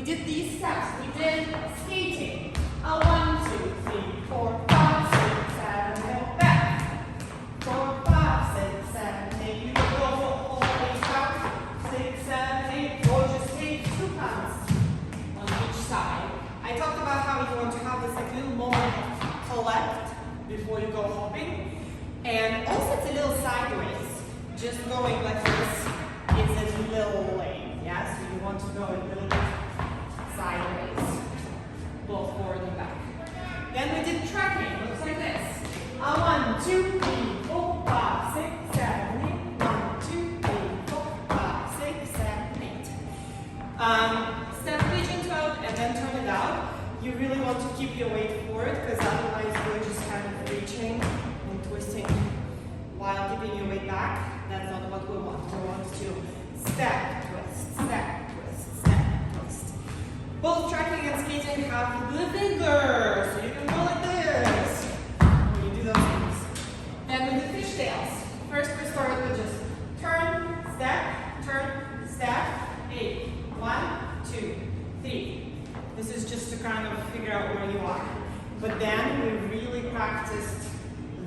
We did these steps. We did skating. 1, 2, 3, 4, 5, 6, 7, 8, back. 4, 5, 6, 7, 8. You can go for all the way out. 6, 7, 8. Or just take 2 pounds on each side. I talked about how you want to have this like little moment of collect before you go hopping. And also it's a little sideways. Just going like this is a little lane. Yeah, so you want to go a little bit sideways, both forward and back. Then we did tracking. Looks like this. 1, 2, 3, 4, 5, 6, 7, 8. 1, 2, 3, 4, 5, 6, 7, 8. Step pigeon toe and then turn it out. You really want to keep your weight forward because otherwise you're just kind of reaching and twisting while keeping your weight back. That's not what we want. We want to step, twist, step, twist, step, twist. Both tracking and skating have the finger, so you can go like this when you do those things. Then with the fishtails, first we start with just turn, step, 8. 1, 2, 3. This is just to kind of figure out where you are. But then we really practiced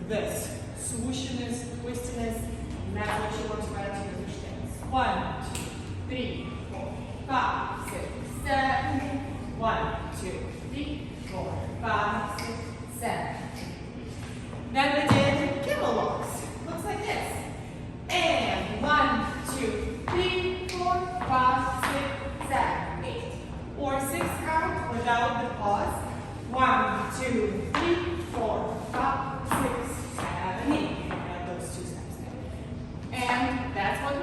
this swooshiness, twistiness, and that's what you want to add to your fishtails. 1, 2, 3, 4, 5, 6, 7, 8. 1, 2, 3, 4, 5, 6, 7. Then we did camel walks. Looks like this. And 1, 2, 3, 4, 5, 6, 7, 8. Or 6 count without the pause. 1, 2, 3, 4, 5, 6, 7, 8. Add those 2 steps there. And that's what